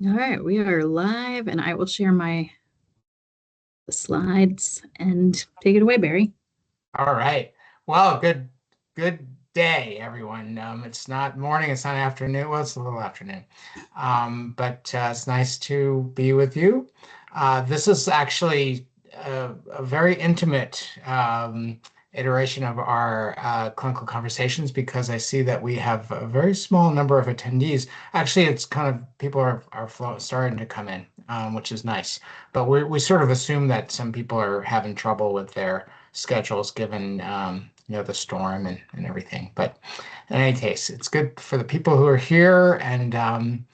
All right, we are live, and I will share my slides and take it away, Barry. All right. Well, good day, everyone. It's not morning, it's not afternoon. Well, it's a little afternoon. But it's nice to be with you. This is actually a very intimate iteration of our clinical conversations because I see that we have a very small number of attendees. Actually, it's kind of people are starting to come in, which is nice. But we sort of assume that some people are having trouble with their schedules given the storm and everything. But in any case, it's good for the people who are here and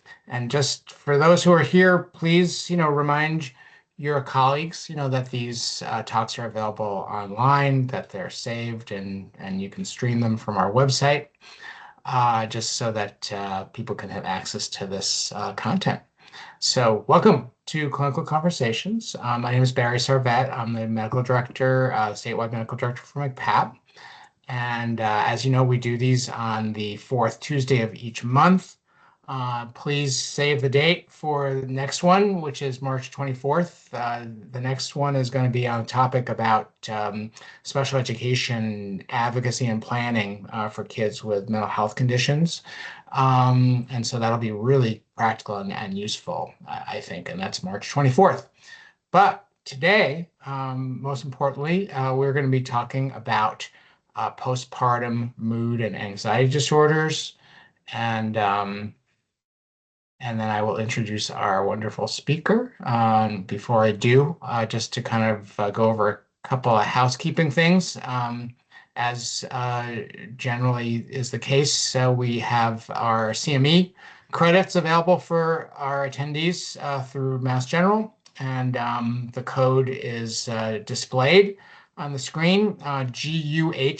just for those who are here, please remind your colleagues that these talks are available online, that they're saved and you can stream them from our website just so that people can have access to this content. So, welcome to Clinical Conversations. My name is Barry Sarvet. I'm the medical director, statewide medical director for MCPAP. And as you know, we do these on the fourth Tuesday of each month. Please save the date for the next one, which is March 24th. The next one is going to be on a topic about special education advocacy and planning for kids with mental health conditions. And so that'll be really practical and useful, I think, and that's March 24th. But today, most importantly, we're going to be talking about postpartum mood and anxiety disorders. And then I will introduce our wonderful speaker. Before I do, just to kind of go over a couple of housekeeping things. As generally is the case, so we have our CME credits available for our attendees through Mass General, and the code is displayed on the screen, GUHFUS,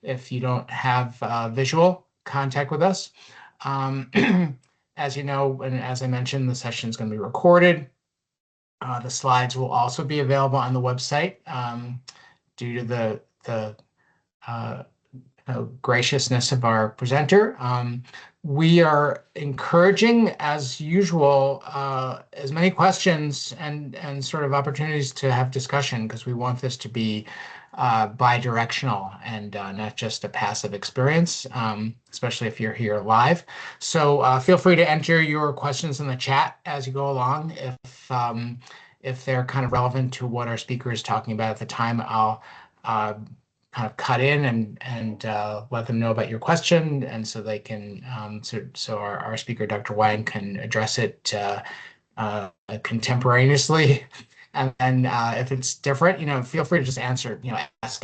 if you don't have visual contact with us. As you know, and as I mentioned, the session is going to be recorded. The slides will also be available on the website due to the graciousness of our presenter. We are encouraging, as usual, as many questions and sort of opportunities to have discussion because we want this to be bi-directional and not just a passive experience, especially if you're here live. So feel free to enter your questions in the chat as you go along. If they're kind of relevant to what our speaker is talking about at the time, I'll kind of cut in and let them know about your question, and so they can so our speaker, Dr. Wang, can address it contemporaneously. And then if it's different, feel free to just ask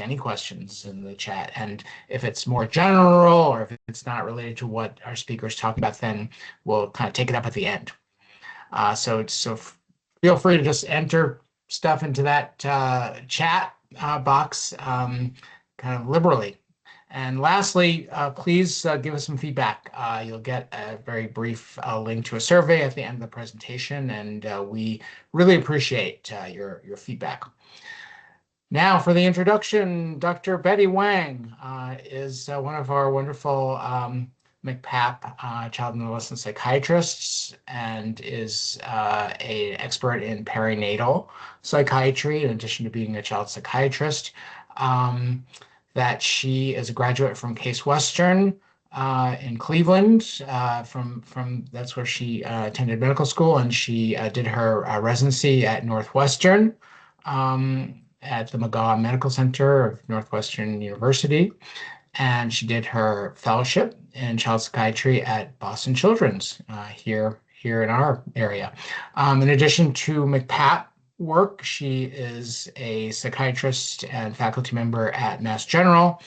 any questions in the chat. And if it's more general or if it's not related to what our speaker is talking about, then we'll kind of take it up at the end. So feel free to just enter stuff into that chat box kind of liberally. And lastly, please give us some feedback. You'll get a very brief link to a survey at the end of the presentation, and we really appreciate your feedback. Now for the introduction, Dr. Betty Wang is one of our wonderful MCPAP child and adolescent psychiatrists and is an expert in perinatal psychiatry in addition to being a child psychiatrist. That she is a graduate from Case Western in Cleveland. From that's where she attended medical school, and she did her residency at Northwestern at the McGaw Medical Center of Northwestern University, and she did her fellowship in child psychiatry at Boston Children's here in our area. In addition to MCPAP work, she is a psychiatrist and faculty member at Mass General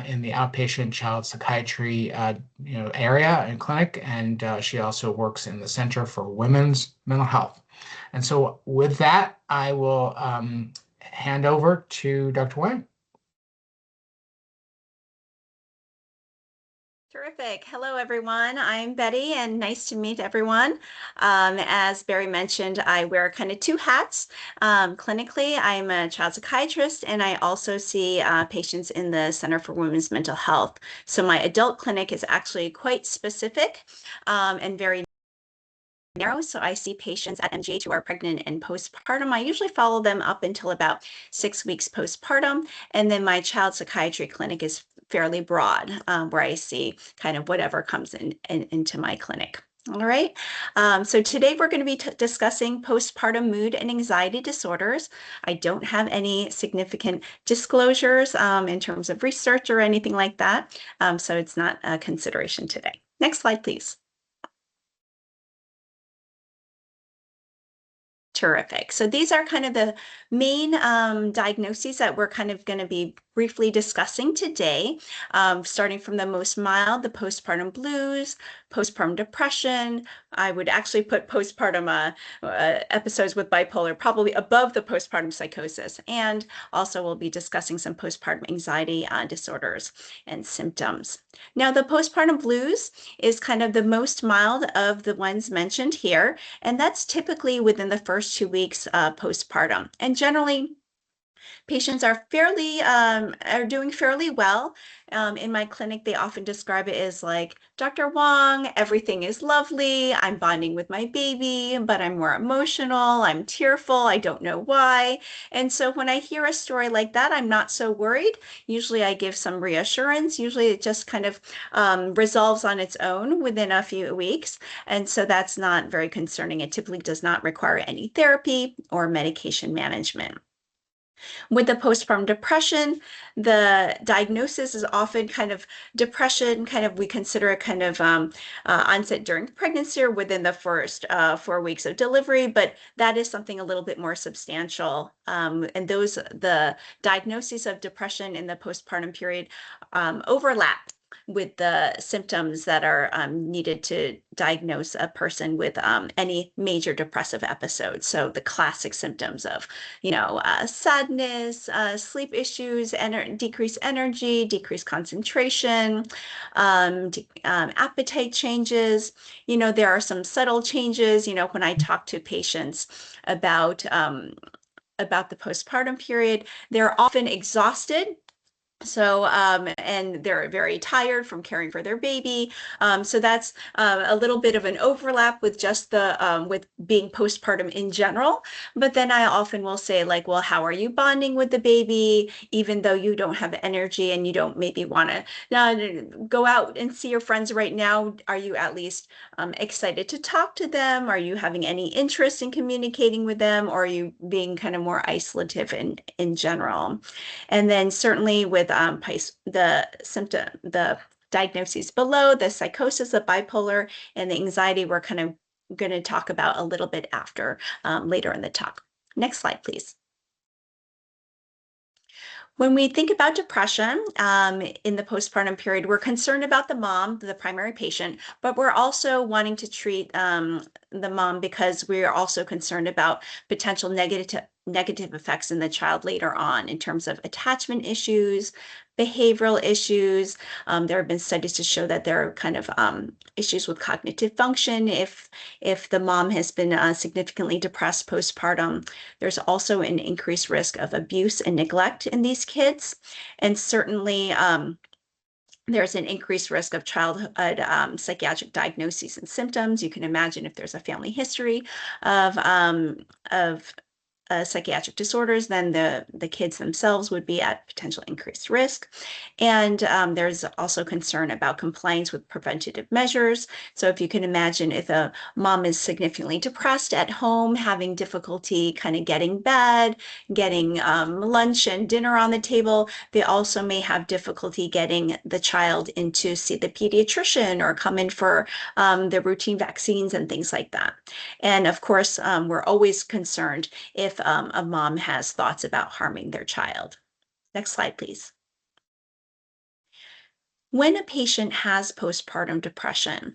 in the outpatient child psychiatry area and clinic, and she also works in the Center for Women's Mental Health. And so with that, I will hand over to Dr. Wang. Terrific. Hello, everyone. I'm Betty, and nice to meet everyone. As Barry mentioned, I wear kind of two hats. Clinically, I'm a child psychiatrist, and I also see patients in the Center for Women's Mental Health. So my adult clinic is actually quite specific and very narrow. So I see patients at MGH who are pregnant and postpartum. I usually follow them up until about 6 weeks postpartum. And then my child psychiatry clinic is fairly broad, where I see kind of whatever comes into my clinic. All right. So today we're going to be discussing postpartum mood and anxiety disorders. I don't have any significant disclosures in terms of research or anything like that. So it's not a consideration today. Next slide, please. Terrific. So these are kind of the main diagnoses that we're kind of going to be briefly discussing today, starting from the most mild, the postpartum blues, postpartum depression. I would actually put postpartum episodes with bipolar probably above the postpartum psychosis. And also we'll be discussing some postpartum anxiety disorders and symptoms. Now, the postpartum blues is kind of the most mild of the ones mentioned here, and that's typically within the first 2 weeks postpartum. And generally, patients are doing fairly well. In my clinic, they often describe it as like, Dr. Wong, everything is lovely. I'm bonding with my baby, but I'm more emotional. I'm tearful. I don't know why. And so when I hear a story like that, I'm not so worried. Usually I give some reassurance. Usually it just kind of resolves on its own within a few weeks. And so that's not very concerning. It typically does not require any therapy or medication management. With the postpartum depression, the diagnosis is often kind of depression, we consider it kind of onset during pregnancy or within the first 4 weeks of delivery, but that is something a little bit more substantial. And the diagnoses of depression in the postpartum period overlap with the symptoms that are needed to diagnose a person with any major depressive episode. So the classic symptoms of, sadness, sleep issues, decreased energy, decreased concentration, appetite changes. There are some subtle changes. When I talk to patients about the postpartum period, they're often exhausted. So, and they're very tired from caring for their baby. So that's a little bit of an overlap with just with being postpartum in general. But then I often will say like, well, how are you bonding with the baby? Even though you don't have energy and you don't maybe want to go out and see your friends right now, are you at least excited to talk to them? Are you having any interest in communicating with them? Or are you being kind of more isolative in general? And then certainly with the diagnoses below, the psychosis, the bipolar, and the anxiety, we're kind of going to talk about a little bit after later in the talk. Next slide, please. When we think about depression in the postpartum period, we're concerned about the mom, the primary patient, but we're also wanting to treat the mom because we are also concerned about potential negative effects in the child later on in terms of attachment issues, behavioral issues. There have been studies to show that there are kind of issues with cognitive function if the mom has been significantly depressed postpartum. There's also an increased risk of abuse and neglect in these kids. And certainly there's an increased risk of childhood psychiatric diagnoses and symptoms. You can imagine if there's a family history of psychiatric disorders, then the kids themselves would be at potential increased risk. And there's also concern about compliance with preventative measures. So if you can imagine if a mom is significantly depressed at home, having difficulty kind of getting bed, getting lunch and dinner on the table, they also may have difficulty getting the child in to see the pediatrician or come in for the routine vaccines and things like that. And of course, we're always concerned if a mom has thoughts about harming their child. Next slide, please. When a patient has postpartum depression,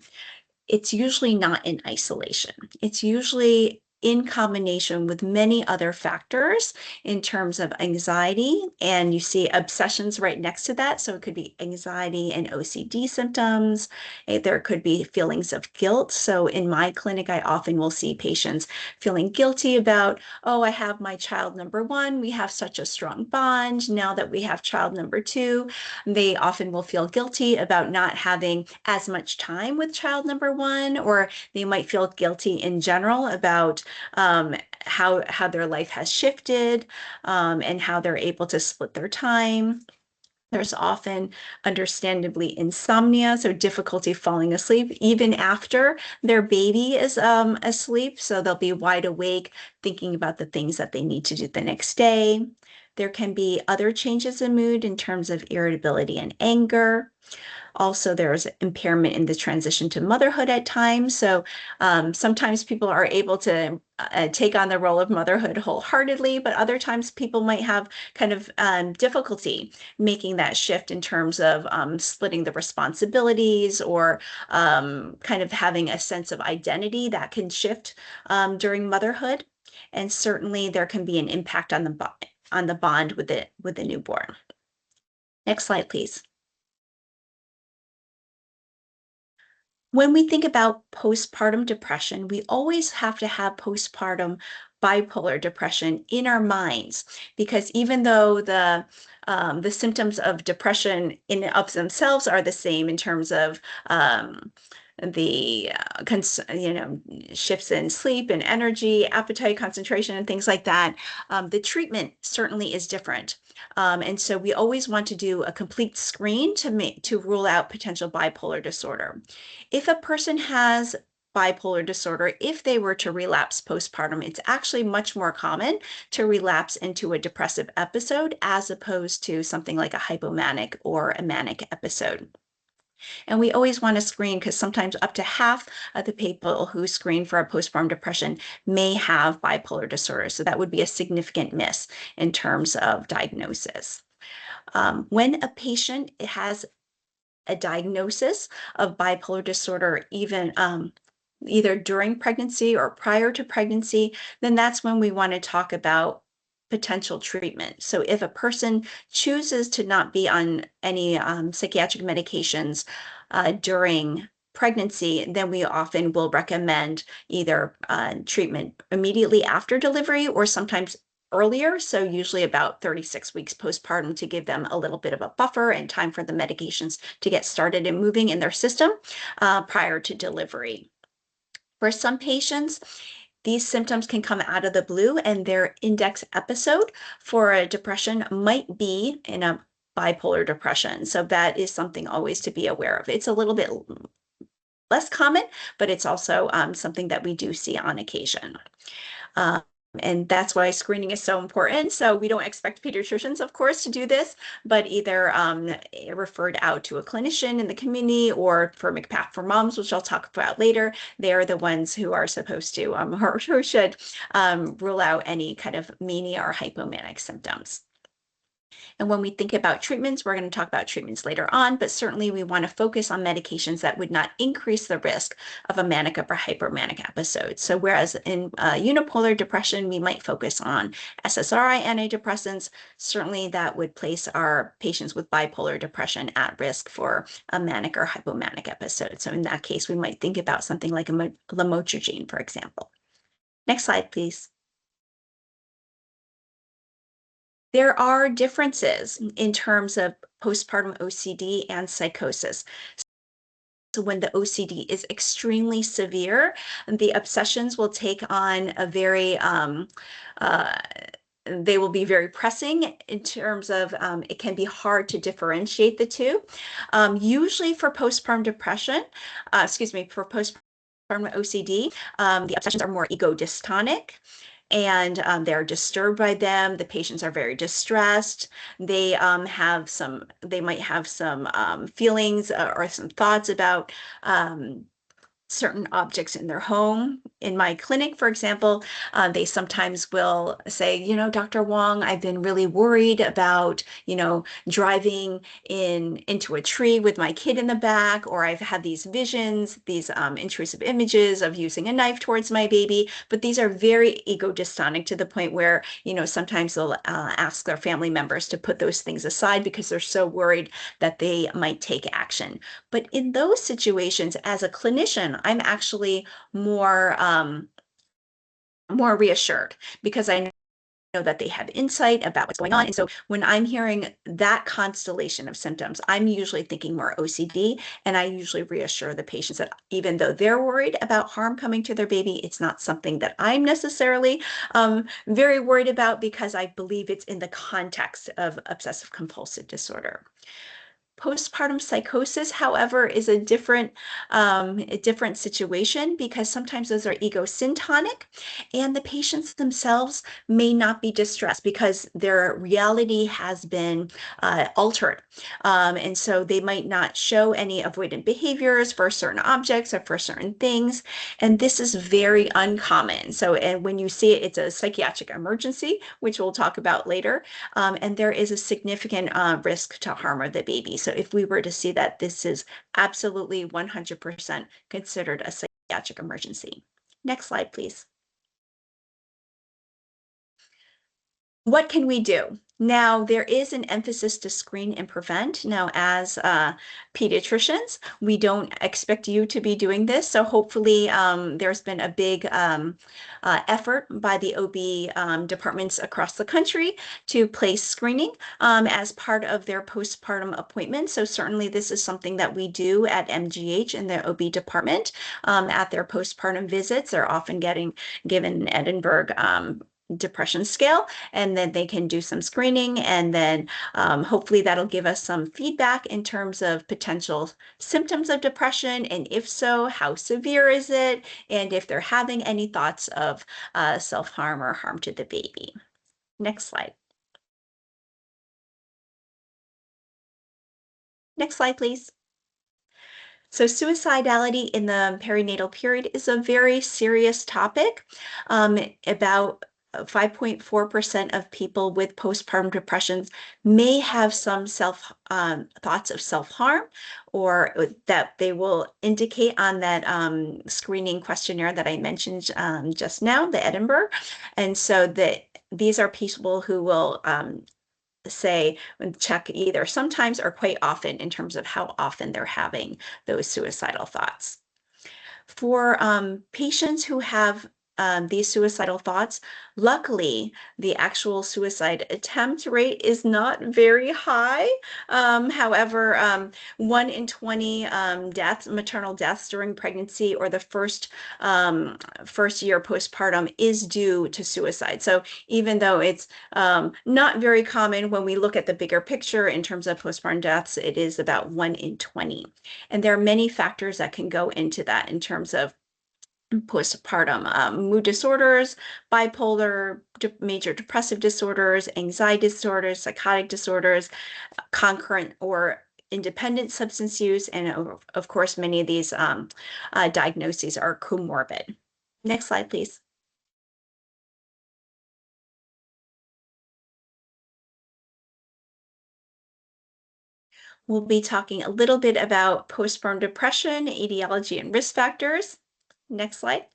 it's usually not in isolation. It's usually in combination with many other factors in terms of anxiety. And you see obsessions right next to that. So it could be anxiety and OCD symptoms. There could be feelings of guilt. So in my clinic, I often will see patients feeling guilty about, oh, I have my child number one. We have such a strong bond. Now that we have child number two, they often will feel guilty about not having as much time with child number one, or they might feel guilty in general about how their life has shifted, and how they're able to split their time. There's often, understandably, insomnia, so difficulty falling asleep even after their baby is asleep. So they'll be wide awake thinking about the things that they need to do the next day. There can be other changes in mood in terms of irritability and anger. Also, there's impairment in the transition to motherhood at times. So sometimes people are able to take on the role of motherhood wholeheartedly, but other times people might have kind of difficulty making that shift in terms of splitting the responsibilities, or kind of having a sense of identity that can shift during motherhood. And certainly there can be an impact on the bond with the newborn. Next slide, please. When we think about postpartum depression, we always have to have postpartum bipolar depression in our minds, because even though the symptoms of depression in and of themselves are the same in terms of the shifts in sleep and energy, appetite, concentration, and things like that, the treatment certainly is different. And so we always want to do a complete screen to rule out potential bipolar disorder. If a person has bipolar disorder, if they were to relapse postpartum, it's actually much more common to relapse into a depressive episode as opposed to something like a hypomanic or a manic episode. And we always want to screen, because sometimes up to half of the people who screen for a postpartum depression may have bipolar disorder. So that would be a significant miss in terms of diagnosis. When a patient has a diagnosis of bipolar disorder, even either during pregnancy or prior to pregnancy, then that's when we want to talk about potential treatment. So if a person chooses to not be on any psychiatric medications during pregnancy, then we often will recommend either treatment immediately after delivery, or sometimes earlier, so usually about 36 weeks postpartum, to give them a little bit of a buffer and time for the medications to get started and moving in their system prior to delivery. For some patients, these symptoms can come out of the blue, and their index episode for a depression might be in a bipolar depression. So that is something always to be aware of. It's a little bit less common, but it's also something that we do see on occasion. And that's why screening is so important. So we don't expect pediatricians, of course, to do this, but either referred out to a clinician in the community, or for MCPAP for moms, which I'll talk about later. They're the ones who are supposed to, or who should rule out any kind of mania or hypomanic symptoms. And when we think about treatments, we're going to talk about treatments later on, but certainly we want to focus on medications that would not increase the risk of a manic or hypomanic episode. So whereas in unipolar depression, we might focus on SSRI antidepressants, certainly that would place our patients with bipolar depression at risk for a manic or hypomanic episode. So in that case, we might think about something like a lamotrigine, for example. Next slide, please. There are differences in terms of postpartum OCD and psychosis. So when the OCD is extremely severe, the obsessions will take on a very they will be very pressing in terms of it can be hard to differentiate the two. Usually for postpartum depression, for postpartum OCD, the obsessions are more ego dystonic, and they're disturbed by them. The patients are very distressed. They might have some feelings or some thoughts about certain objects in their home. In my clinic, for example, they sometimes will say, Dr. Wong, I've been really worried about, driving into a tree with my kid in the back, or I've had these visions, these intrusive images of using a knife towards my baby. But these are very ego dystonic to the point where, sometimes they'll ask their family members to put those things aside because they're so worried that they might take action. But in those situations, as a clinician, I'm actually more reassured because I know that they have insight about what's going on. And so when I'm hearing that constellation of symptoms, I'm usually thinking more OCD, and I usually reassure the patients that even though they're worried about harm coming to their baby, it's not something that I'm necessarily very worried about because I believe it's in the context of obsessive compulsive disorder. Postpartum psychosis, however, is a different situation because sometimes those are egosyntonic, and the patients themselves may not be distressed because their reality has been altered. And so they might not show any avoidant behaviors for certain objects or for certain things. And this is very uncommon. So, and when you see it, it's a psychiatric emergency, which we'll talk about later. And there is a significant risk to harm of the baby. So if we were to see that, this is absolutely 100% considered a psychiatric emergency. Next slide, please. What can we do? Now, there is an emphasis to screen and prevent. Now, as pediatricians, we don't expect you to be doing this. So hopefully there's been a big effort by the OB departments across the country to place screening as part of their postpartum appointments. So certainly this is something that we do at MGH in the OB department at their postpartum visits. They're often getting given an Edinburgh depression scale, and then they can do some screening, and then hopefully that'll give us some feedback in terms of potential symptoms of depression, and if so, how severe is it, and if they're having any thoughts of self-harm or harm to the baby. Next slide. Next slide, please. So suicidality in the perinatal period is a very serious topic. About 5.4% of people with postpartum depressions may have some thoughts of self-harm, or that they will indicate on that screening questionnaire that I mentioned just now, the Edinburgh. And so these are people who will say and check either sometimes or quite often in terms of how often they're having those suicidal thoughts. For patients who have these suicidal thoughts, luckily, the actual suicide attempt rate is not very high. However, 1 in 20 maternal deaths during pregnancy or the first year postpartum is due to suicide. So even though it's not very common when we look at the bigger picture in terms of postpartum deaths, it is about 1 in 20. And there are many factors that can go into that in terms of postpartum mood disorders, bipolar, major depressive disorders, anxiety disorders, psychotic disorders, concurrent or independent substance use, and of course, many of these diagnoses are comorbid. Next slide, please. We'll be talking a little bit about postpartum depression, etiology, and risk factors. Next slide.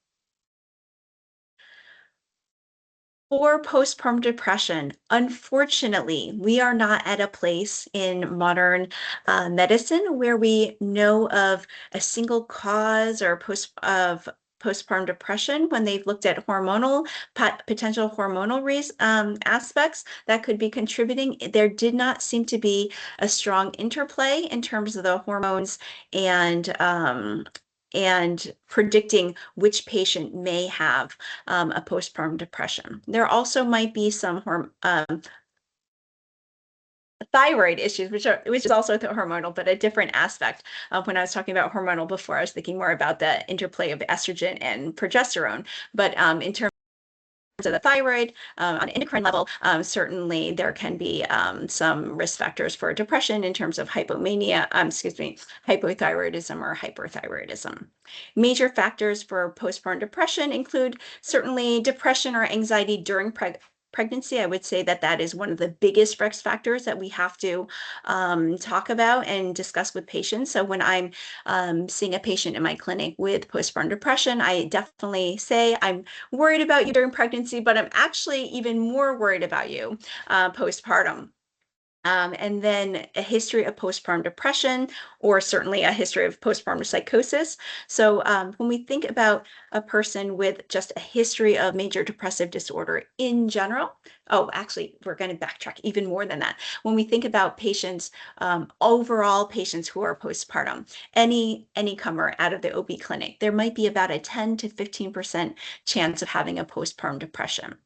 For postpartum depression, unfortunately, we are not at a place in modern medicine where we know of a single cause or postpartum depression when they've looked at potential hormonal aspects that could be contributing. There did not seem to be a strong interplay in terms of the hormones and predicting which patient may have a postpartum depression. There also might be some thyroid issues, which is also hormonal, but a different aspect. When I was talking about hormonal before, I was thinking more about the interplay of estrogen and progesterone. But in terms of the thyroid, on endocrine level, certainly there can be some risk factors for depression in terms of hypothyroidism or hyperthyroidism. Major factors for postpartum depression include certainly depression or anxiety during pregnancy. I would say that is one of the biggest risk factors that we have to talk about and discuss with patients. So when I'm seeing a patient in my clinic with postpartum depression, I definitely say, I'm worried about you during pregnancy, but I'm actually even more worried about you postpartum. And then a history of postpartum depression, or certainly a history of postpartum psychosis. So when we think about a person with just a history of major depressive disorder in general, actually, we're going to backtrack even more than that. When we think about patients, overall patients who are postpartum, any comer out of the OB clinic, there might be about a 10 to 15% chance of having a postpartum depression.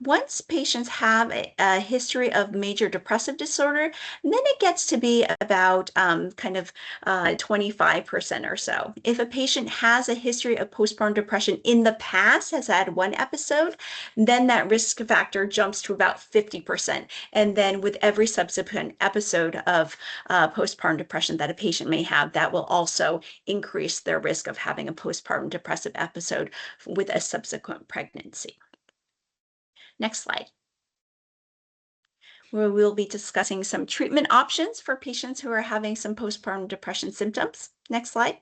Once patients have a history of major depressive disorder, then it gets to be about 25% or so. If a patient has a history of postpartum depression in the past, has had one episode, then that risk factor jumps to about 50%. And then with every subsequent episode of postpartum depression that a patient may have, that will also increase their risk of having a postpartum depressive episode with a subsequent pregnancy. Next slide. Where we'll be discussing some treatment options for patients who are having some postpartum depression symptoms. Next slide.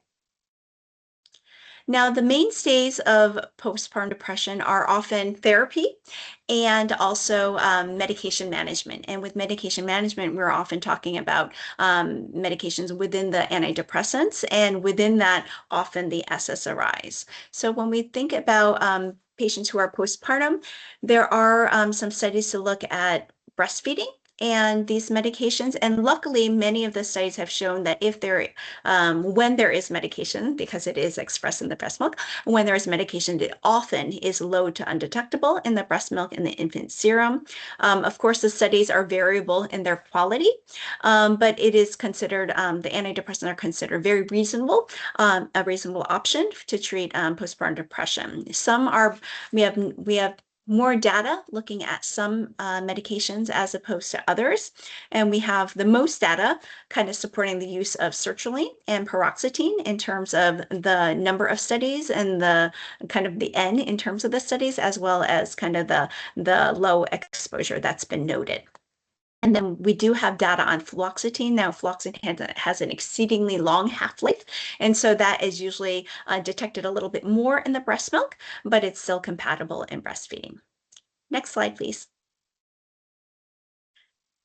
Now, the mainstays of postpartum depression are often therapy and also medication management. And with medication management, we're often talking about medications within the antidepressants, and within that, often the SSRIs. So when we think about patients who are postpartum, there are some studies to look at breastfeeding and these medications. And luckily, many of the studies have shown that when there is medication, because it is expressed in the breast milk, when there is medication, it often is low to undetectable in the breast milk and the infant serum. Of course, the studies are variable in their quality, but it is considered, the antidepressants are considered very reasonable, a reasonable option to treat postpartum depression. We have more data looking at some medications as opposed to others. And we have the most data kind of supporting the use of sertraline and paroxetine in terms of the number of studies and the kind of the N in terms of the studies, as well as kind of the low exposure that's been noted. And then we do have data on fluoxetine. Now, fluoxetine has an exceedingly long half-life, and so that is usually detected a little bit more in the breast milk, but it's still compatible in breastfeeding. Next slide, please.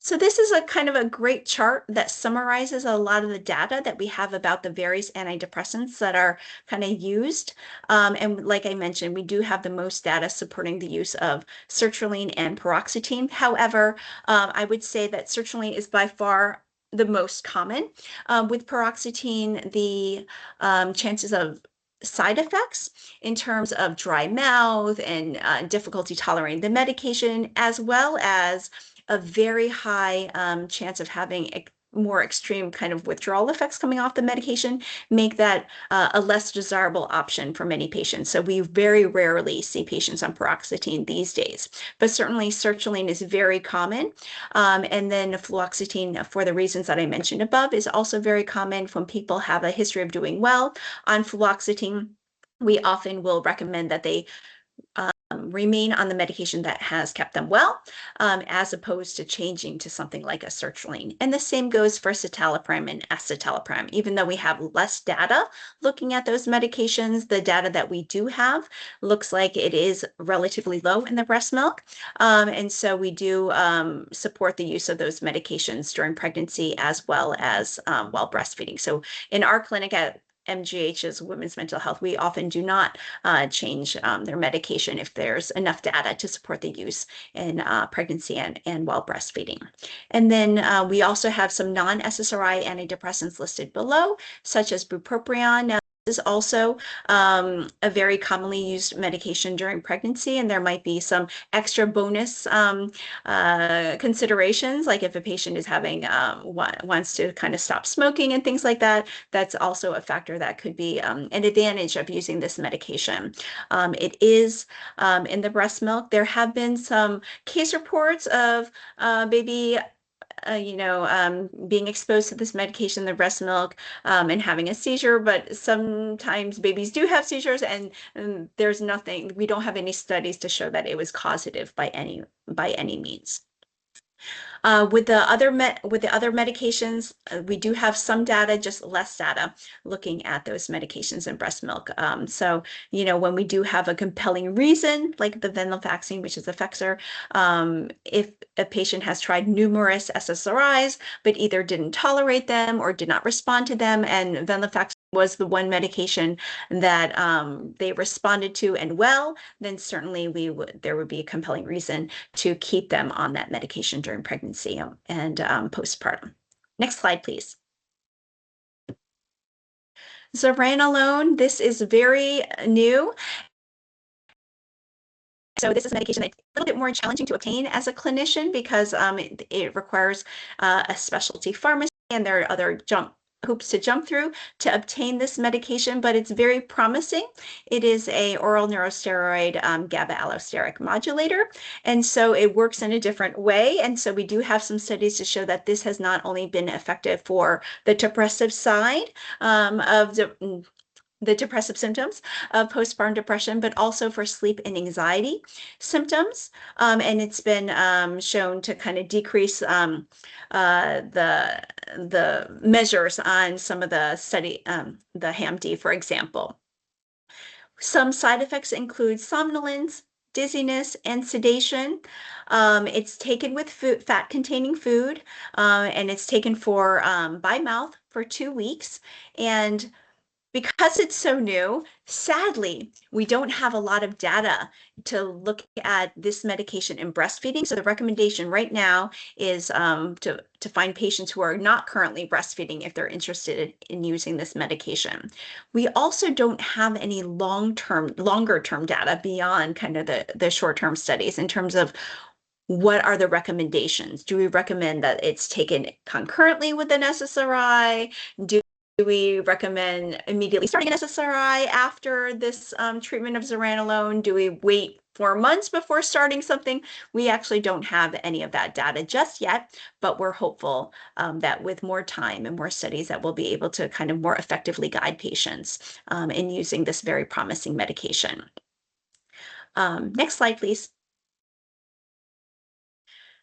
So this is a kind of a great chart that summarizes a lot of the data that we have about the various antidepressants that are kind of used. And like I mentioned, we do have the most data supporting the use of sertraline and paroxetine. However, I would say that sertraline is by far the most common. With paroxetine, the chances of side effects in terms of dry mouth and difficulty tolerating the medication, as well as a very high chance of having more extreme kind of withdrawal effects coming off the medication, make that a less desirable option for many patients. So we very rarely see patients on paroxetine these days, but certainly sertraline is very common. And then fluoxetine, for the reasons that I mentioned above, is also very common when people have a history of doing well on fluoxetine. We often will recommend that they remain on the medication that has kept them well, as opposed to changing to something like a sertraline. And the same goes for citalopram and escitalopram. Even though we have less data looking at those medications, the data that we do have looks like it is relatively low in the breast milk. And so we do support the use of those medications during pregnancy as well as while breastfeeding. So in our clinic at MGH's Women's Mental Health, we often do not change their medication if there's enough data to support the use in pregnancy and while breastfeeding. And then we also have some non-SSRI antidepressants listed below, such as bupropion. Now, is also a very commonly used medication during pregnancy, and there might be some extra bonus considerations, like if a patient is having wants to kind of stop smoking and things like that. That's also a factor that could be an advantage of using this medication. It is in the breast milk. There have been some case reports of baby being exposed to this medication, the breast milk, and having a seizure. But sometimes babies do have seizures, and there's nothing, we don't have any studies to show that it was causative by any means. With the other medications, we do have some data, just less data, looking at those medications in breast milk. So, when we do have a compelling reason, like the venlafaxine, which is Effexor, if a patient has tried numerous SSRIs, but either didn't tolerate them or did not respond to them, and venlafaxine was the one medication that they responded to and well, then certainly there would be a compelling reason to keep them on that medication during pregnancy and postpartum. Next slide, please. Zuranolone, this is very new. So this is a medication that's a little bit more challenging to obtain as a clinician because it requires a specialty pharmacy, and there are other hoops to jump through to obtain this medication, but it's very promising. It is a oral neurosteroid GABA allosteric modulator, and so it works in a different way. And so we do have some studies to show that this has not only been effective for the depressive side of the depressive symptoms of postpartum depression, but also for sleep and anxiety symptoms. And it's been shown to kind of decrease the measures on some of the study, the HAM-D, for example. Some side effects include somnolence, dizziness, and sedation. It's taken with fat-containing food, and it's taken by mouth for 2 weeks. And because it's so new, sadly, we don't have a lot of data to look at this medication in breastfeeding. So the recommendation right now is to find patients who are not currently breastfeeding if they're interested in using this medication. We also don't have any longer term data beyond kind of the short-term studies in terms of what are the recommendations. Do we recommend that it's taken concurrently with an SSRI? Do we recommend immediately starting an SSRI after this treatment of zuranolone? Do we wait 4 months before starting something? We actually don't have any of that data just yet, but we're hopeful that with more time and more studies that we'll be able to kind of more effectively guide patients in using this very promising medication. Next slide, please.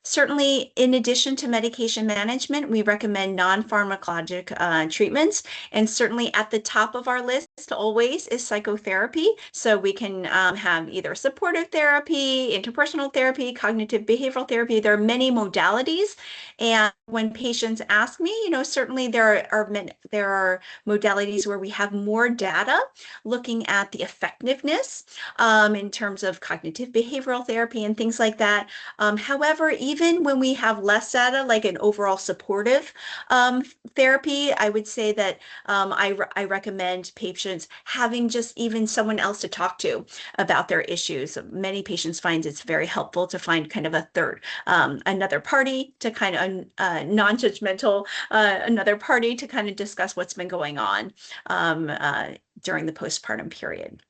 Certainly, in addition to medication management, we recommend non-pharmacologic treatments. And certainly at the top of our list always is psychotherapy. So we can have either supportive therapy, interpersonal therapy, cognitive behavioral therapy. There are many modalities. And when patients ask me, certainly there are modalities where we have more data looking at the effectiveness in terms of cognitive behavioral therapy and things like that. However, even when we have less data, like an overall supportive therapy, I would say that I recommend patients having just even someone else to talk to about their issues. Many patients find it's very helpful to find kind of a third, another party to kind of non-judgmental, another party to kind of discuss what's been going on during the postpartum period.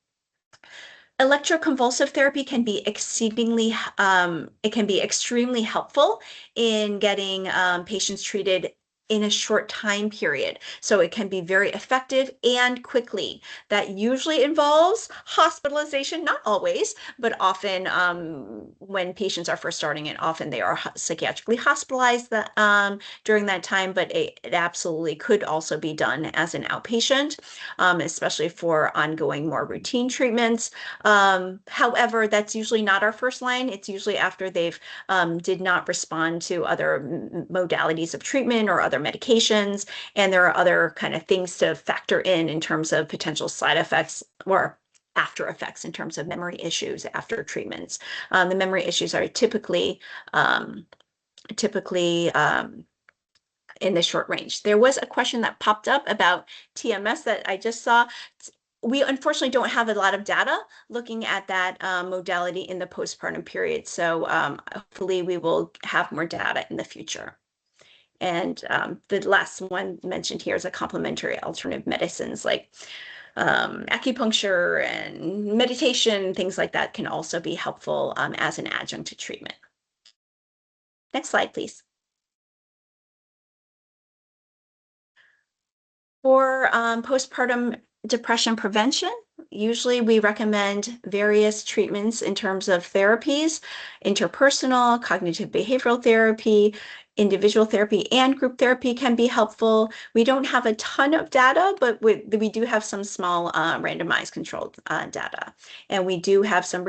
Electroconvulsive therapy can be extremely helpful in getting patients treated in a short time period. So it can be very effective and quickly. That usually involves hospitalization, not always, but often when patients are first starting it, often they are psychiatrically hospitalized during that time, but it absolutely could also be done as an outpatient, especially for ongoing more routine treatments. However, that's usually not our first line. It's usually after they've did not respond to other modalities of treatment or other medications, and there are other kind of things to factor in terms of potential side effects or after effects in terms of memory issues after treatments. The memory issues are typically in the short range. There was a question that popped up about TMS that I just saw. We unfortunately don't have a lot of data looking at that modality in the postpartum period. So hopefully we will have more data in the future. And the last one mentioned here is a complementary alternative medicines like acupuncture and meditation, things like that can also be helpful as an adjunct to treatment. Next slide, please. For postpartum depression prevention, usually we recommend various treatments in terms of therapies, interpersonal, cognitive behavioral therapy, individual therapy, and group therapy can be helpful. We don't have a ton of data, but we do have some small randomized controlled data. And we do have some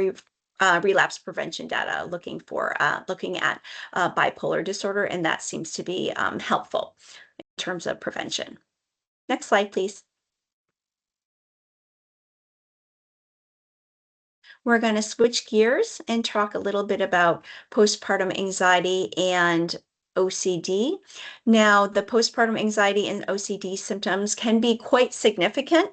relapse prevention data looking at bipolar disorder, and that seems to be helpful in terms of prevention. Next slide, please. We're going to switch gears and talk a little bit about postpartum anxiety and OCD. Now, the postpartum anxiety and OCD symptoms can be quite significant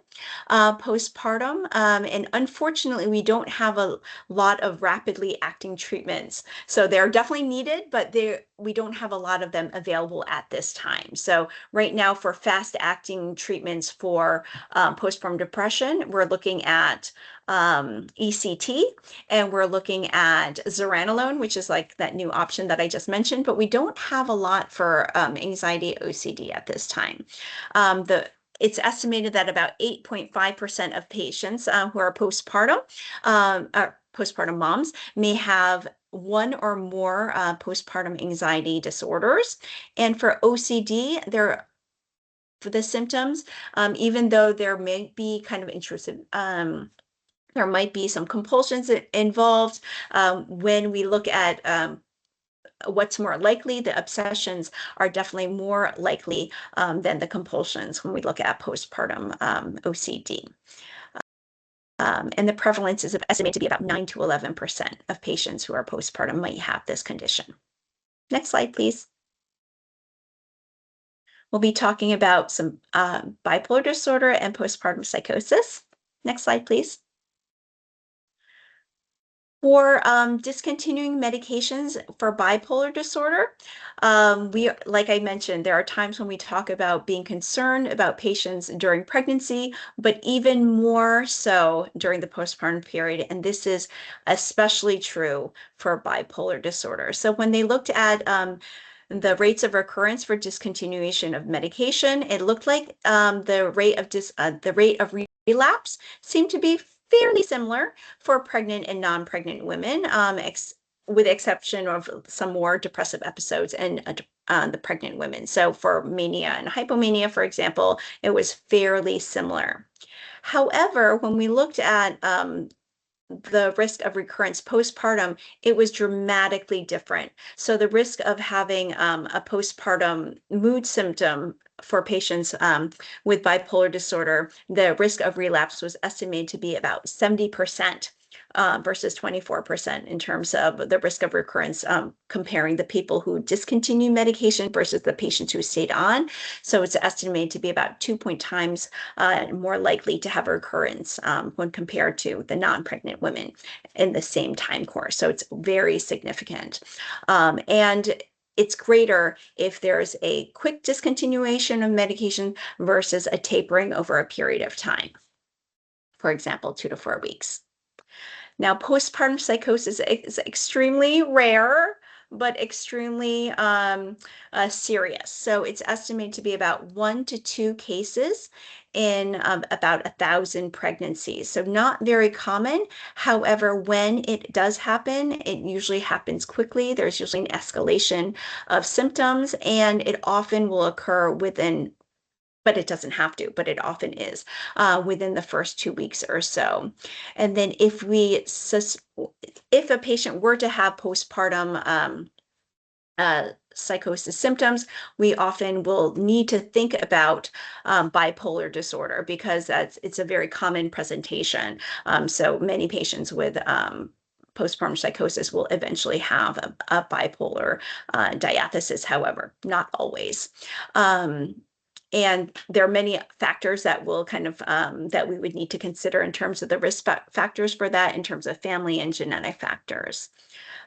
postpartum, and unfortunately, we don't have a lot of rapidly acting treatments. So they're definitely needed, but we don't have a lot of them available at this time. So right now, for fast-acting treatments for postpartum depression, we're looking at ECT, and we're looking at zuranolone, which is like that new option that I just mentioned, but we don't have a lot for anxiety OCD at this time. It's estimated that about 8.5% of patients who are postpartum moms may have one or more postpartum anxiety disorders. And for OCD, for the symptoms, even though there may be kind of intrusive, there might be some compulsions involved. When we look at what's more likely, the obsessions are definitely more likely than the compulsions when we look at postpartum OCD. And the prevalence is estimated to be about 9 to 11% of patients who are postpartum might have this condition. Next slide, please. We'll be talking about some bipolar disorder and postpartum psychosis. Next slide, please. For discontinuing medications for bipolar disorder, like I mentioned, there are times when we talk about being concerned about patients during pregnancy, but even more so during the postpartum period. And this is especially true for bipolar disorder. So when they looked at the rates of recurrence for discontinuation of medication, it looked like the rate of relapse seemed to be fairly similar for pregnant and non-pregnant women, with the exception of some more depressive episodes in the pregnant women. So for mania and hypomania, for example, it was fairly similar. However, when we looked at the risk of recurrence postpartum, it was dramatically different. So the risk of having a postpartum mood symptom for patients with bipolar disorder, the risk of relapse was estimated to be about 70% versus 24% in terms of the risk of recurrence, comparing the people who discontinued medication versus the patients who stayed on. So it's estimated to be about 2 times more likely to have a recurrence when compared to the non-pregnant women in the same time course. So it's very significant. And it's greater if there's a quick discontinuation of medication versus a tapering over a period of time. For example, 2 to 4 weeks. Now, postpartum psychosis is extremely rare, but extremely serious. So it's estimated to be about 1 to 2 cases in about 1,000 pregnancies. So not very common. However, when it does happen, it usually happens quickly. There's usually an escalation of symptoms, and it often will occur within, but it doesn't have to, but it often is within the first 2 weeks or so. And then if a patient were to have postpartum psychosis symptoms, we often will need to think about bipolar disorder because it's a very common presentation. So many patients with postpartum psychosis will eventually have a bipolar diathesis, however, not always. And there are many factors that will kind of that we would need to consider in terms of the risk factors for that, in terms of family and genetic factors.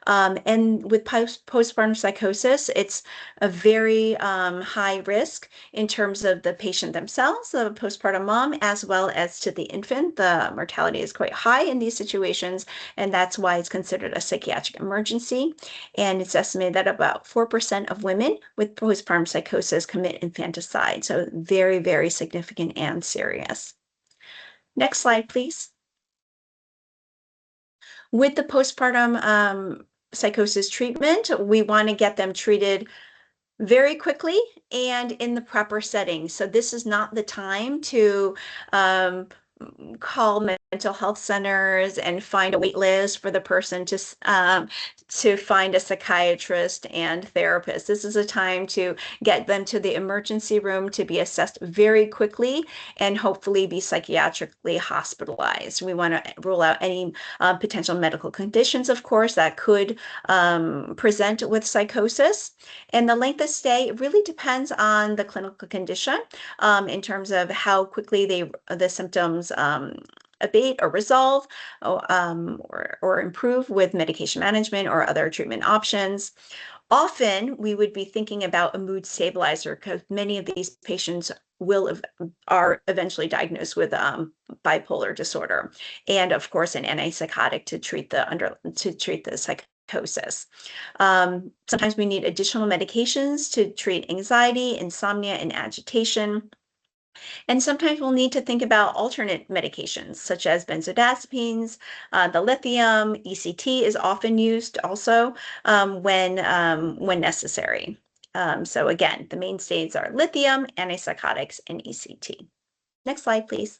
And with postpartum psychosis, it's a very high risk in terms of the patient themselves, the postpartum mom, as well as to the infant. The mortality is quite high in these situations, and that's why it's considered a psychiatric emergency. And it's estimated that about 4% of women with postpartum psychosis commit infanticide. So very, very significant and serious. Next slide, please. With the postpartum psychosis treatment, we want to get them treated very quickly and in the proper setting. So this is not the time to call mental health centers and find a wait list for the person to find a psychiatrist and therapist. This is a time to get them to the emergency room to be assessed very quickly and hopefully be psychiatrically hospitalized. We want to rule out any potential medical conditions, of course, that could present with psychosis. And the length of stay really depends on the clinical condition in terms of how quickly the symptoms abate or resolve or improve with medication management or other treatment options. Often we would be thinking about a mood stabilizer because many of these patients are eventually diagnosed with bipolar disorder, and of course an antipsychotic to treat the psychosis. Sometimes we need additional medications to treat anxiety, insomnia, and agitation. And sometimes we'll need to think about alternate medications, such as benzodiazepines, the lithium. ECT is often used also when necessary. So again, the mainstays are lithium, antipsychotics, and ECT. Next slide, please.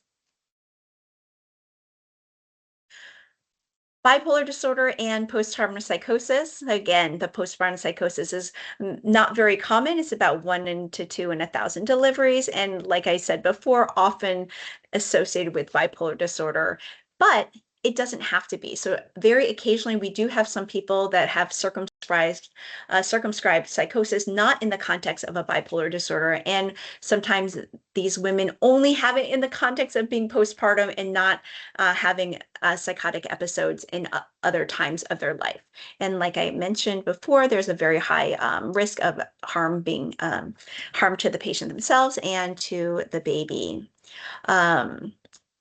Bipolar disorder and postpartum psychosis. Again, the postpartum psychosis is not very common. It's about 1 to 2 in 1,000 deliveries. And like I said before, often associated with bipolar disorder, but it doesn't have to be. So very occasionally we do have some people that have circumscribed psychosis, not in the context of a bipolar disorder. And sometimes these women only have it in the context of being postpartum and not having psychotic episodes in other times of their life. And like I mentioned before, there's a very high risk of harm to the patient themselves and to the baby.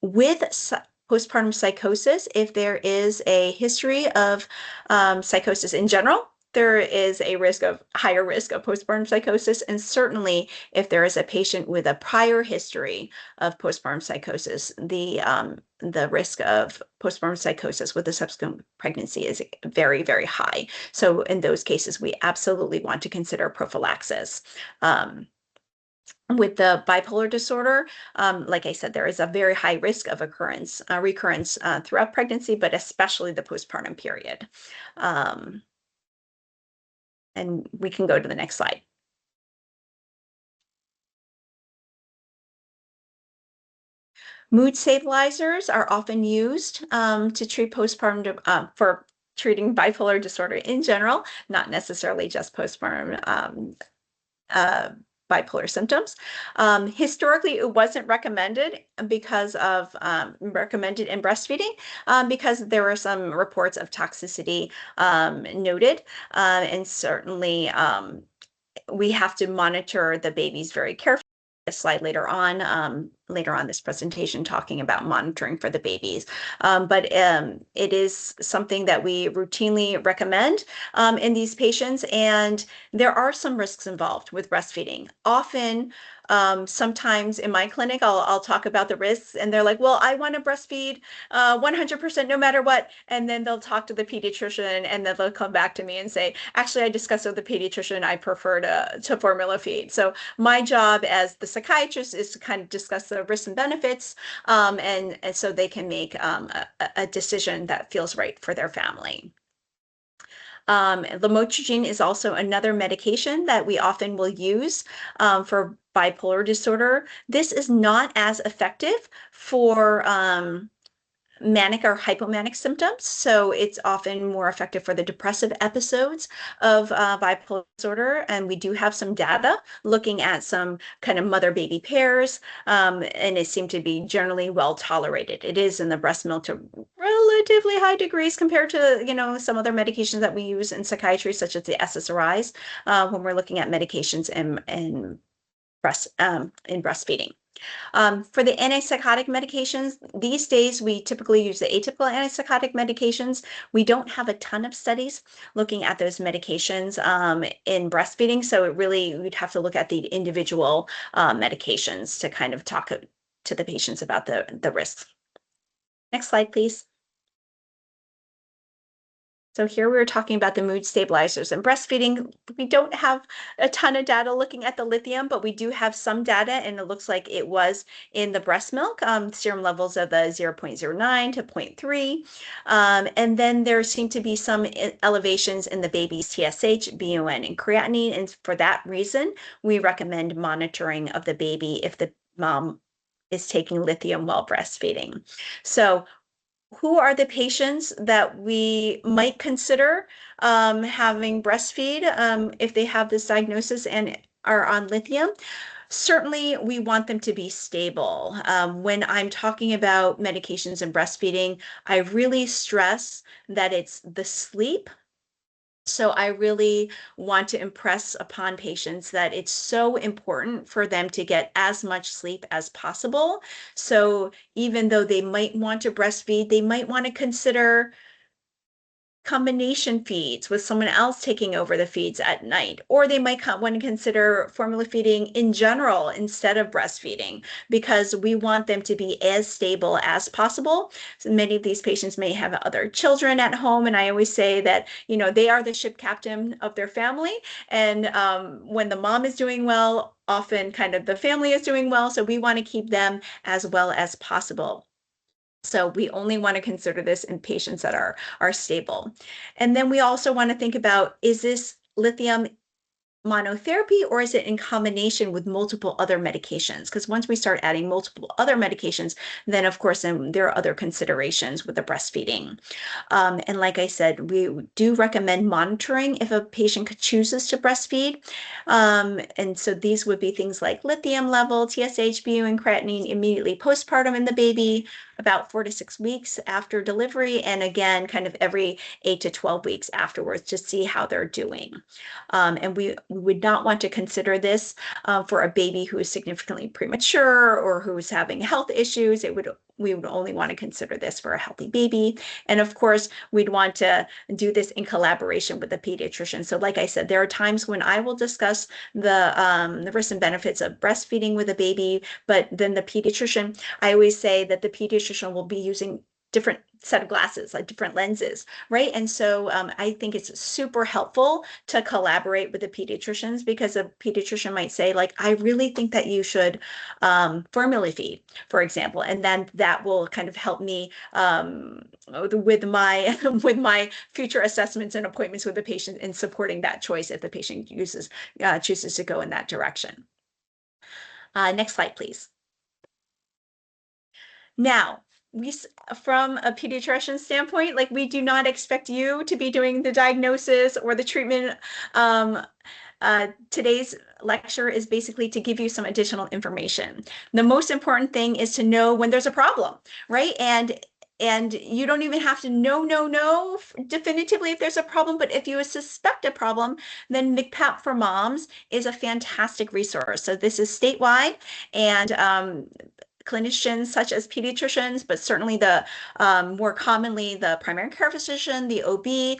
With postpartum psychosis, if there is a history of psychosis in general, there is a higher risk of postpartum psychosis. And certainly if there is a patient with a prior history of postpartum psychosis, the risk of postpartum psychosis with a subsequent pregnancy is very, very high. So in those cases, we absolutely want to consider prophylaxis. With the bipolar disorder, like I said, there is a very high risk of recurrence throughout pregnancy, but especially the postpartum period. And we can go to the next slide. Mood stabilizers are often used to treat postpartum for treating bipolar disorder in general, not necessarily just postpartum bipolar symptoms. Historically, it wasn't recommended because of recommended in breastfeeding because there were some reports of toxicity noted, and certainly we have to monitor the babies very carefully. A slide later on this presentation talking about monitoring for the babies. But it is something that we routinely recommend in these patients, and there are some risks involved with breastfeeding. Often, sometimes in my clinic, I'll talk about the risks, and they're like, well, I want to breastfeed 100% no matter what. And then they'll talk to the pediatrician, and then they'll come back to me and say, actually, I discussed with the pediatrician, I prefer to formula feed. So my job as the psychiatrist is to kind of discuss the risks and benefits, and so they can make a decision that feels right for their family. Lamotrigine is also another medication that we often will use for bipolar disorder. This is not as effective for manic or hypomanic symptoms. So it's often more effective for the depressive episodes of bipolar disorder. And we do have some data looking at some kind of mother-baby pairs, and it seemed to be generally well tolerated. It is in the breast milk to relatively high degrees compared to, some other medications that we use in psychiatry, such as the SSRIs, when we're looking at medications in breastfeeding. For the antipsychotic medications, these days we typically use the atypical antipsychotic medications. We don't have a ton of studies looking at those medications in breastfeeding, so we'd have to look at the individual medications to kind of talk to the patients about the risks. Next slide, please. So here we were talking about the mood stabilizers and breastfeeding. We don't have a ton of data looking at the lithium, but we do have some data, and it looks like it was in the breast milk, serum levels of the 0.09 to 0.3. And then there seem to be some elevations in the baby's TSH, BUN, and creatinine. And for that reason, we recommend monitoring of the baby if the mom is taking lithium while breastfeeding. So who are the patients that we might consider having breastfeed if they have this diagnosis and are on lithium? Certainly, we want them to be stable. When I'm talking about medications and breastfeeding, I really stress that it's the sleep. So I really want to impress upon patients that it's so important for them to get as much sleep as possible. So even though they might want to breastfeed, they might want to consider combination feeds with someone else taking over the feeds at night, or they might want to consider formula feeding in general instead of breastfeeding, because we want them to be as stable as possible. So many of these patients may have other children at home, and I always say that they are the ship captain of their family, and when the mom is doing well, often kind of the family is doing well, so we want to keep them as well as possible. So we only want to consider this in patients that are stable. And then we also want to think about, is this lithium monotherapy, or is it in combination with multiple other medications? Because once we start adding multiple other medications, then of course there are other considerations with the breastfeeding. And like I said, we do recommend monitoring if a patient chooses to breastfeed. And so these would be things like lithium level, TSH, BU, and creatinine immediately postpartum in the baby, about 4 to 6 weeks after delivery, and again, kind of every 8 to 12 weeks afterwards to see how they're doing. And we would not want to consider this for a baby who is significantly premature or who's having health issues. We would only want to consider this for a healthy baby. And of course, we'd want to do this in collaboration with the pediatrician. So like I said, there are times when I will discuss the risks and benefits of breastfeeding with a baby, but then the pediatrician, I always say that the pediatrician will be using different set of glasses, like different lenses, right? And so I think it's super helpful to collaborate with the pediatricians, because a pediatrician might say, like, I really think that you should formula feed, for example, and then that will kind of help me with my with my future assessments and appointments with the patient in supporting that choice if the patient chooses to go in that direction. Next slide, please. Now, from a pediatrician standpoint, like, we do not expect you to be doing the diagnosis or the treatment. Today's lecture is basically to give you some additional information. The most important thing is to know when there's a problem, right? And you don't even have to know definitively if there's a problem, but if you suspect a problem, then MCPAP for Moms is a fantastic resource. So this is statewide, and clinicians such as pediatricians, but certainly the more commonly the primary care physician, the OB,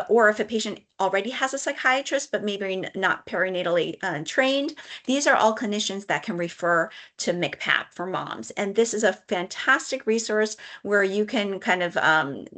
or if a patient already has a psychiatrist, but maybe not perinatally trained. These are all clinicians that can refer to MCPAP for Moms. And this is a fantastic resource where you can kind of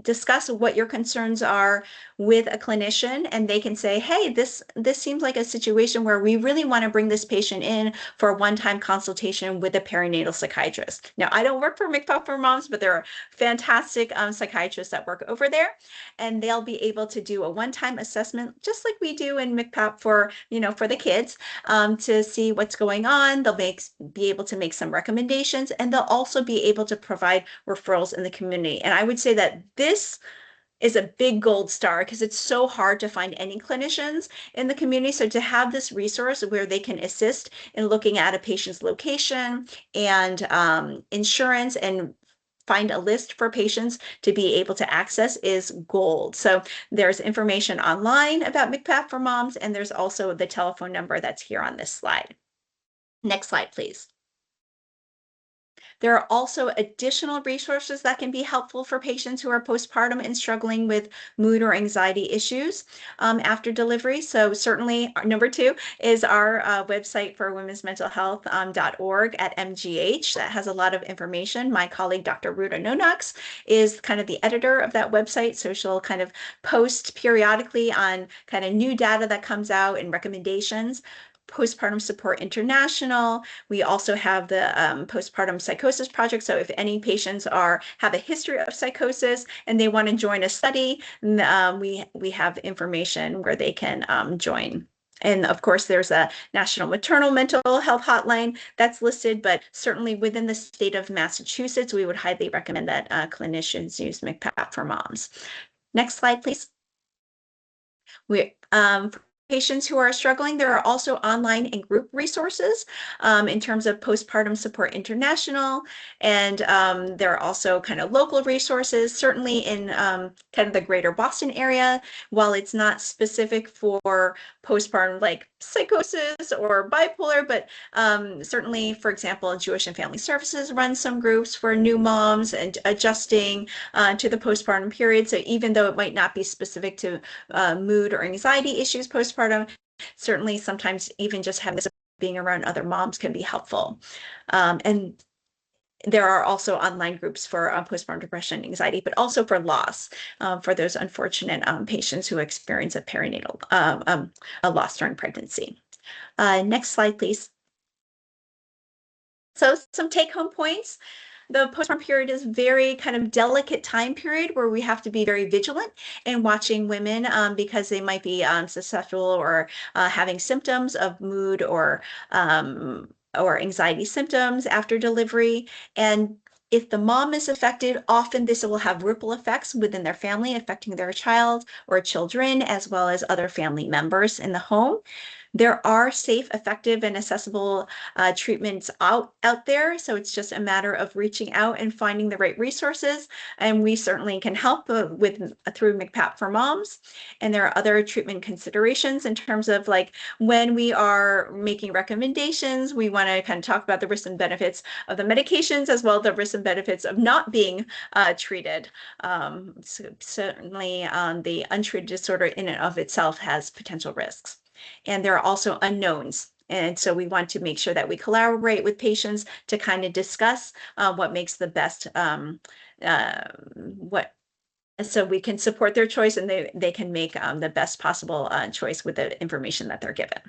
discuss what your concerns are with a clinician, and they can say, hey, this seems like a situation where we really want to bring this patient in for a one-time consultation with a perinatal psychiatrist. Now, I don't work for MCPAP for Moms, but there are fantastic psychiatrists that work over there, and they'll be able to do a one-time assessment assessment, just like we do in MCPAP for, for the kids, to see what's going on. They'll be able to make some recommendations, and they'll also be able to provide referrals in the community. And I would say that this is a big gold star because it's so hard to find any clinicians in the community. So to have this resource where they can assist in looking at a patient's location and insurance and find a list for patients to be able to access is gold. So there's information online about MCPAP for moms, and there's also the telephone number that's here on this slide. Next slide, please. There are also additional resources that can be helpful for patients who are postpartum and struggling with mood or anxiety issues after delivery. So certainly number 2 is our website for women's mental health.org at MGH. That has a lot of information. My colleague, Dr. Ruta Nonax, is kind of the editor of that website. So she'll kind of post periodically on kind of new data that comes out and recommendations. Postpartum Support International. We also have the Postpartum Psychosis Project. So if any patients have a history of psychosis and they want to join a study, we have information where they can join. And of course, there's a National Maternal Mental Health Hotline that's listed, but certainly within the state of Massachusetts, we would highly recommend that clinicians use MCPAP for moms. Next slide, please. For patients who are struggling, there are also online and group resources in terms of Postpartum Support International, and there are also kind of local resources, certainly in kind of the greater Boston area. While it's not specific for postpartum like psychosis or bipolar, but certainly, for example, Jewish and Family Services runs some groups for new moms and adjusting to the postpartum period. So even though it might not be specific to mood or anxiety issues postpartum, certainly sometimes even just having this being around other moms can be helpful. And there are also online groups for postpartum depression and anxiety, but also for loss, for those unfortunate patients who experience a perinatal a loss during pregnancy. Next slide, please. So some take-home points. The postpartum period is very kind of delicate time period where we have to be very vigilant in watching women because they might be susceptible or having symptoms of mood or anxiety symptoms after delivery. And if the mom is affected, often this will have ripple effects within their family, affecting their child or children, as well as other family members in the home. There are safe, effective, and accessible treatments out there. So it's just a matter of reaching out and finding the right resources. And we certainly can help through MCPAP for moms. And there are other treatment considerations in terms of like when we are making recommendations, we want to kind of talk about the risks and benefits of the medications as well as the risks and benefits of not being treated. Certainly the untreated disorder in and of itself has potential risks. And there are also unknowns. And so we want to make sure that we collaborate with patients to kind of discuss what makes the best, so we can support their choice and they can make the best possible choice with the information that they're given.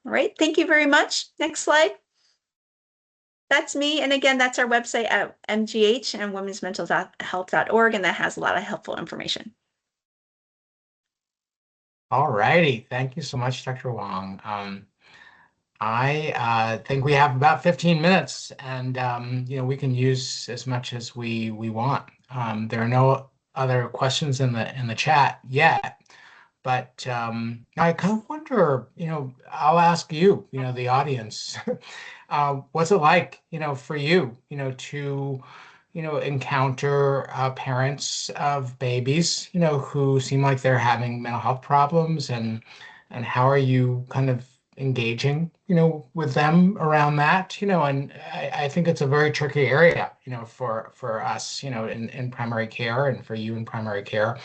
All right, thank you very much. Next slide. That's me. And again, that's our website at MGH and womensmentalhealth.org, and that has a lot of helpful information. All righty. Thank you so much, Dr. Wong. I think we have about 15 minutes and, we can use as much as we want. There are no other questions in the chat yet, but I kind of wonder, I'll ask you, the audience, what's it like, for you, to encounter parents of babies, who seem like they're having mental health problems, and how are you kind of engaging, with them around that, and I think it's a very tricky area, for us, in primary care and for you in primary care.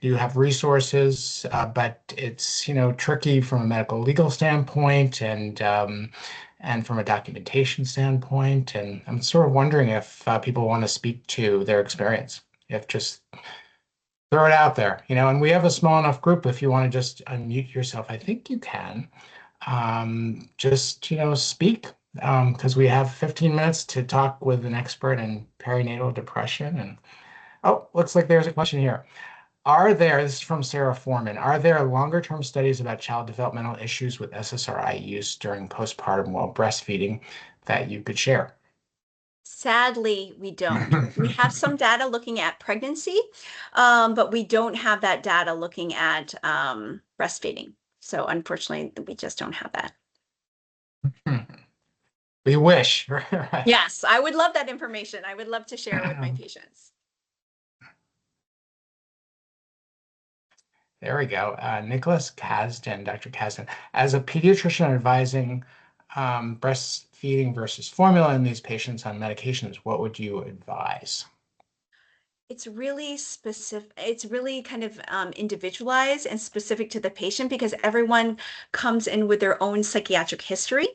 You have resources, but it's, tricky from a medical legal standpoint and from a documentation standpoint. And I'm sort of wondering if people want to speak to their experience, if just throw it out there, and we have a small enough group. If you want to just unmute yourself, I think you can just, speak, because we have 15 minutes to talk with an expert in perinatal depression. And oh, looks like there's a question here. this is from Sarah Foreman, are there longer-term studies about child developmental issues with SSRI use during postpartum while breastfeeding that you could share? Sadly, we don't. We have some data looking at pregnancy, but we don't have that data looking at breastfeeding. So unfortunately, we just don't have that. We wish, right? Yes, I would love that information. I would love to share with my patients. There we go. Nicholas Kasdan, Dr. Kasdan, as a pediatrician advising breastfeeding versus formula in these patients on medications, what would you advise? It's really specific. It's really kind of individualized and specific to the patient because everyone comes in with their own psychiatric history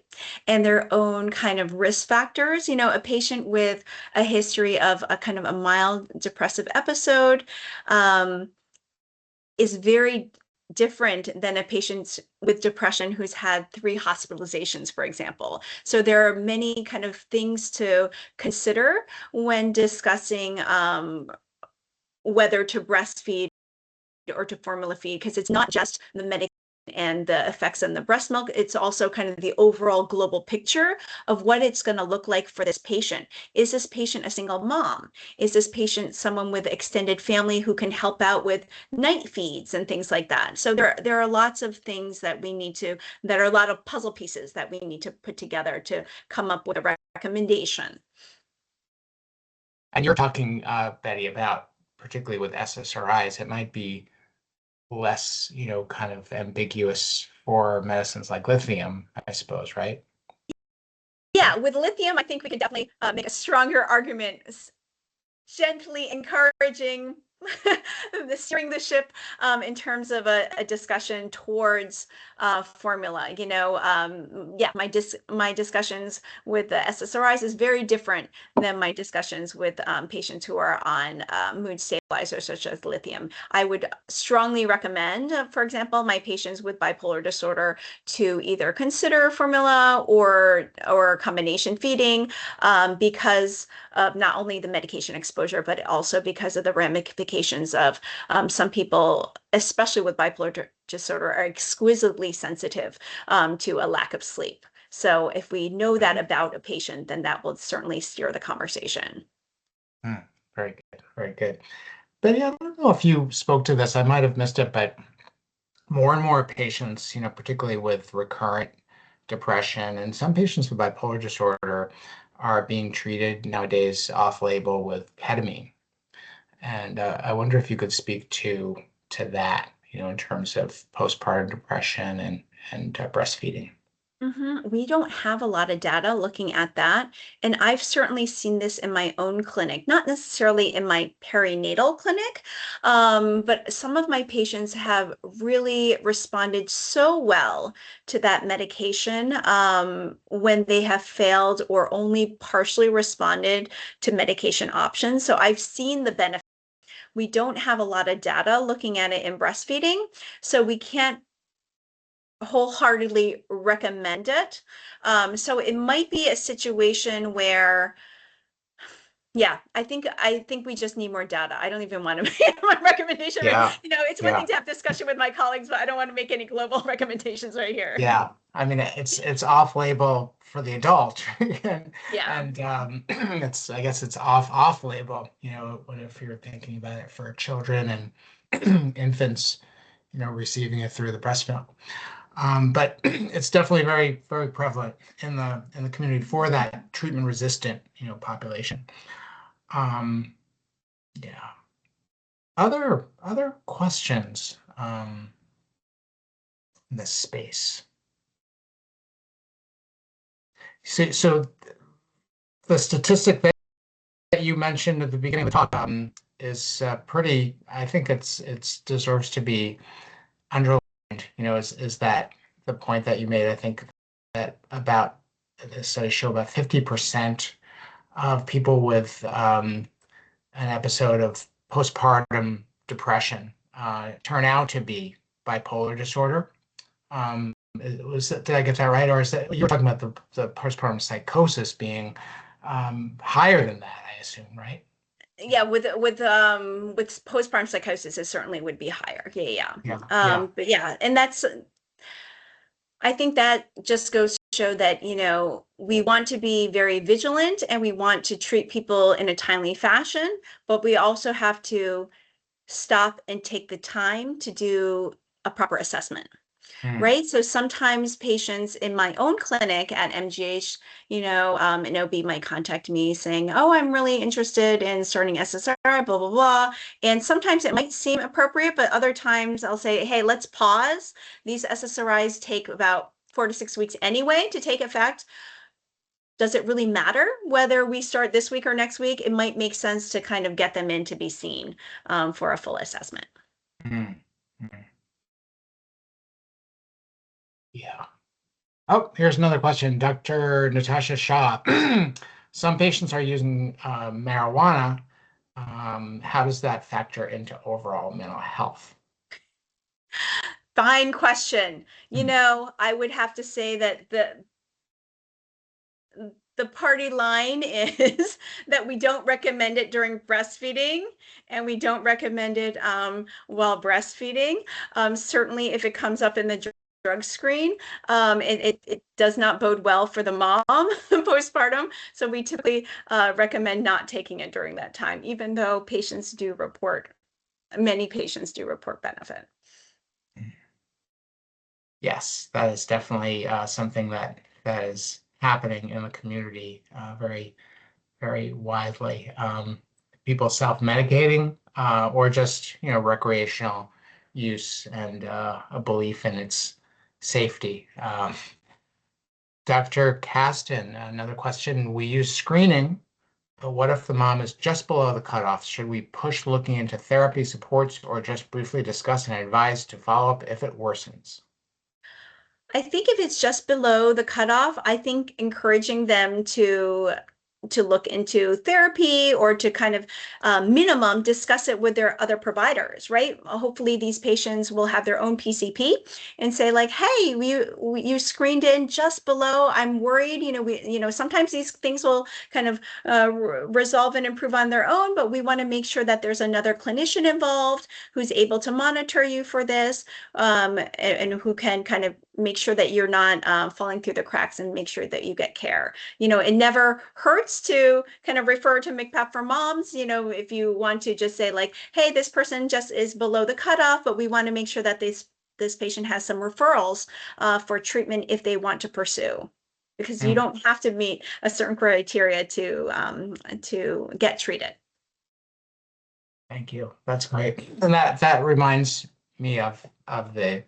and their own kind of risk factors. You know, a patient with a history of a kind of a mild depressive episode is very different than a patient with depression who's had 3 hospitalizations, for example. So there are many kind of things to consider when discussing whether to breastfeed or to formula feed, because it's not just the medication and the effects on the breast milk, it's also kind of the overall global picture of what it's going to look like for this patient. Is this patient a single mom? Is this patient someone with extended family who can help out with night feeds and things like that? So there are lots of things that we need to, that are a lot of puzzle pieces that we need to put together to come up with a recommendation. And you're talking, Betty, about particularly with SSRIs, it might be less, kind of ambiguous for medicines like lithium, I suppose, right? Yeah, with lithium, I think we can definitely make a stronger argument, gently encouraging steering the ship in terms of a discussion towards formula. Yeah, my discussions with the SSRIs is very different than my discussions with patients who are on mood stabilizers such as lithium. I would strongly recommend, for example, my patients with bipolar disorder to either consider formula or combination feeding because of not only the medication exposure, but also because of the ramifications of some people, especially with bipolar disorder, are exquisitely sensitive to a lack of sleep. So if we know that about a patient, then that will certainly steer the conversation. Very good, very good. Betty, I don't know if you spoke to this, I might have missed it, but more and more patients, particularly with recurrent depression and some patients with bipolar disorder are being treated nowadays off-label with ketamine. And I wonder if you could speak to that, in terms of postpartum depression and breastfeeding. We don't have a lot of data looking at that. And I've certainly seen this in my own clinic, not necessarily in my perinatal clinic, but some of my patients have really responded so well to that medication when they have failed or only partially responded to medication options. So I've seen the benefit. We don't have a lot of data looking at it in breastfeeding, so we can't wholeheartedly recommend it. So it might be a situation where, yeah, I think we just need more data. I don't even want to make my recommendation. Yeah, It's one thing yeah, to have discussion with my colleagues, but I don't want to make any global recommendations right here. yeah. I mean, it's off-label for the adult, and Yeah. it's I guess it's off-label, if you're thinking about it for children and infants, receiving it through the breast milk. But it's definitely very, very prevalent in the community for that treatment resistant, population. Um, yeah. Other questions in this space. So the statistic that you mentioned at the beginning of the talk is pretty. I think it's deserves to be underlined. Is that the point that you made? I think that about the studies show about 50% of people with an episode of postpartum depression turn out to be bipolar disorder. Did I get that right? Or is that you were talking about the postpartum psychosis being higher than that, I assume, right? Yeah, with postpartum psychosis, it certainly would be higher. Yeah, Yeah, yeah. yeah. But yeah, and I think that just goes to show that, we want to be very vigilant and we want to treat people in a timely fashion, but we also have to stop and take the time to do a proper assessment. Mm, Right. So sometimes patients in my own clinic at MGH, an OB might contact me saying, "Oh, I'm really interested in starting SSRI, blah, blah, blah." And sometimes it might seem appropriate, but other times I'll say, "Hey, let's pause. These SSRIs take about 4 to 6 weeks anyway to take effect. Does it really matter whether we start this week or next week? It might make sense to kind of get them in to be seen for a full assessment." mm, mm. Yeah. Oh, here's another question. Dr. Natasha Shaw. Some patients are using marijuana. How does that factor into overall mental health? Fine question. Mm, I would have to say that the party line is that we don't recommend it during breastfeeding and we don't recommend it while breastfeeding. Certainly, if it comes up in the drug screen, it does not bode well for the mom postpartum. So we typically recommend not taking it during that time, even though many patients do report benefit. mm. Yes, that is definitely something that is happening in the community very, very widely. People self-medicating or just, recreational use and a belief in its safety. Dr. Caston, another question. We use screening, but what if the mom is just below the cutoff? Should we push looking into therapy supports or just briefly discuss and advise to follow up if it worsens? I think if it's just below the cutoff, I think encouraging them to look into therapy or to kind of minimum discuss it with their other providers, right? Hopefully these patients will have their own PCP and say like, "Hey, you screened in just below. I'm worried. Sometimes these things will kind of resolve and improve on their own, but we want to make sure that there's another clinician involved who's able to monitor you for this, and who can kind of make sure that you're not falling through the cracks and make sure that you get care." It never hurts to kind of refer to MCPAP for moms, if you want to just say like, "Hey, this person just is below the cutoff, but we want to make sure that this patient has some referrals for treatment if they want to pursue." Because you Mm, don't have to meet a certain criteria to get treated. thank you. That's great. And that reminds me of the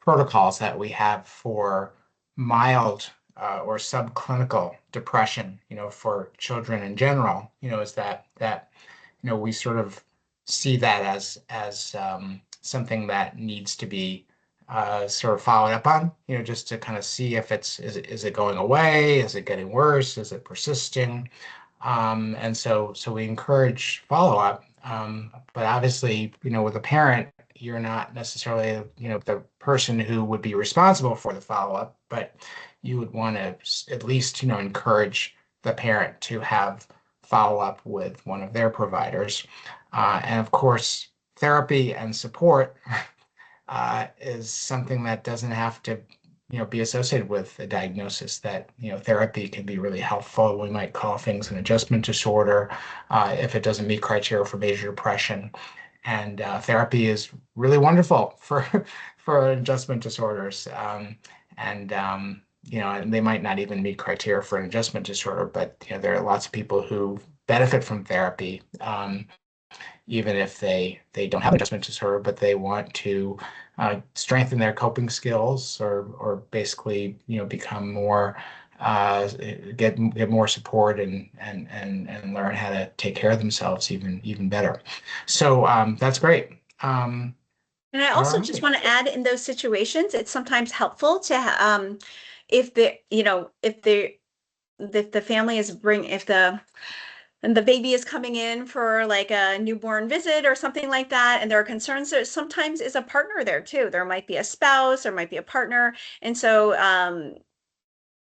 protocols that we have for mild or subclinical depression, for children in general, is that we sort of see that as something that needs to be sort of followed up on, just to kind of see if is it going away? Is it getting worse? Is it persisting? And so we encourage follow-up. But obviously, with a parent, you're not necessarily, the person who would be responsible for the follow-up, but you would want to at least, encourage the parent to have follow-up with one of their providers. And of course, therapy and support is something that doesn't have to be associated with a diagnosis. That therapy can be really helpful. We might call things an adjustment disorder if it doesn't meet criteria for major depression, and therapy is really wonderful for for adjustment disorders. And they might not even meet criteria for an adjustment disorder, but there are lots of people who benefit from therapy, even if they don't have an adjustment disorder, but they want to strengthen their coping skills, or basically become more get more support and learn how to take care of themselves even better. So that's great. And I All also just right. want to add, in those situations, it's sometimes helpful to if the family is if the baby is coming in for like a newborn visit or something like that, and there are concerns, there sometimes is a partner there too. There might be a spouse, there might be a partner. And so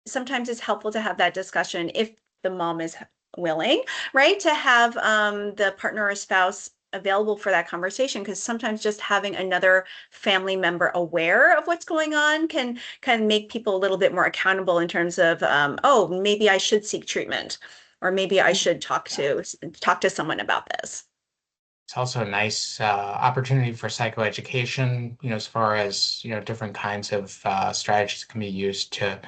sometimes it's helpful to have that discussion if the mom is willing, right, to have the partner or spouse available for that conversation, because sometimes just having another family member aware of what's going on can make people a little bit more accountable in terms of oh, maybe I should seek treatment, or maybe I should talk to someone about this. It's also a nice opportunity for psychoeducation, as far as, different kinds of strategies can be used to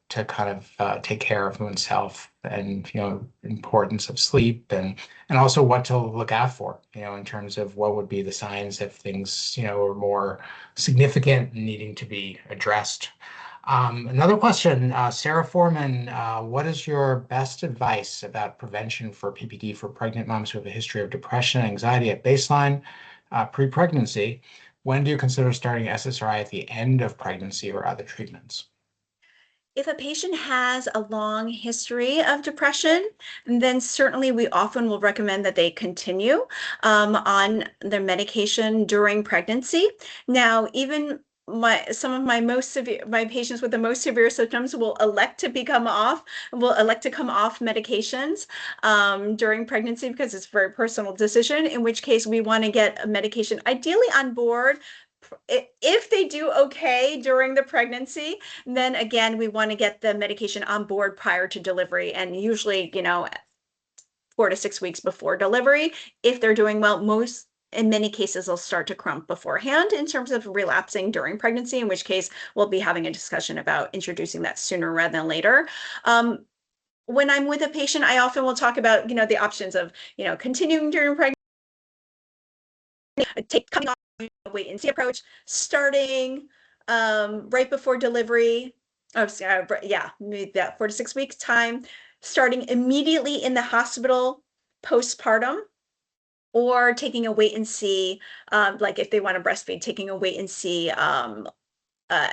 kind of take care of oneself, and, importance of sleep, and also what to look out for, in terms of what would be the signs if things, are more significant and needing to be addressed. Another question, Sarah Foreman, what is your best advice about prevention for PPD for pregnant moms who have a history of depression and anxiety at baseline, pre-pregnancy? When do you consider starting SSRI at the end of pregnancy or other treatments? If a patient has a long history of depression, then certainly we often will recommend that they continue on their medication during pregnancy. Now, even some of my patients with the most severe symptoms will elect to come off medications during pregnancy, because it's a very personal decision, in which case we want to get a medication ideally on board. If they do okay during the pregnancy, then again, we want to get the medication on board prior to delivery, and usually, 4 to 6 weeks before delivery. If they're doing well, in many cases, they'll start to crump beforehand in terms of relapsing during pregnancy, in which case we'll be having a discussion about introducing that sooner rather than later. When I'm with a patient, I often will talk about, the options of, continuing during pregnancy, coming off a wait and see approach, starting right before delivery. Oh, yeah, that 4 to 6 weeks time, starting immediately in the hospital postpartum, or taking a wait and see, like if they want to breastfeed, taking a wait and see uh,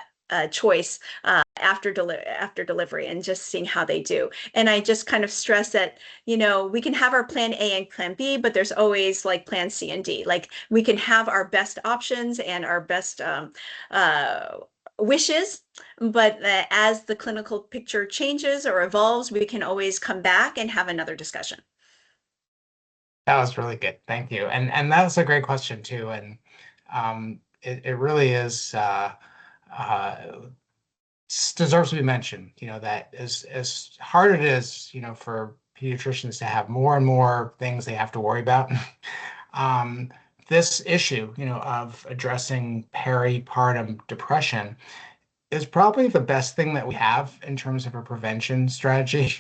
choice after delivery, and just seeing how they do. And I just kind of stress that, we can have our plan A and plan B, but there's always like plan C and D. Like, we can have our best options and our best wishes, but as the clinical picture changes or evolves, we can always come back and have another discussion. That was really good. Thank you. And that was a great question too. And it really is uh, deserves to be mentioned, that as hard it is, for pediatricians to have more and more things they have to worry about. This issue, of addressing peripartum depression is probably the best thing that we have in terms of a prevention strategy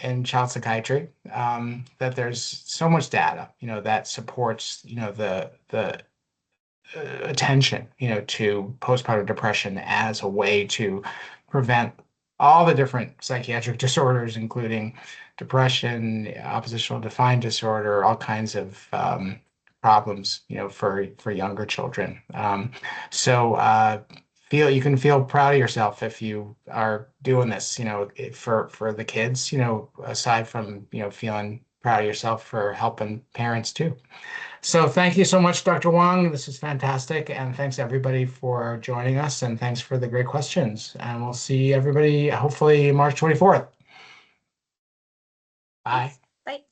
in child psychiatry. That there's so much data, that supports, the attention, to postpartum depression as a way to prevent all the different psychiatric disorders, including depression, oppositional defiant disorder, all kinds of problems, for younger children. So you can feel proud of yourself if you are doing this, for the kids, aside from, feeling proud of yourself for helping parents too. So thank you so much, Dr. Wong. This is fantastic. And thanks everybody for joining us. And thanks for the great questions. And we'll see everybody hopefully March 24th. Bye. Bye.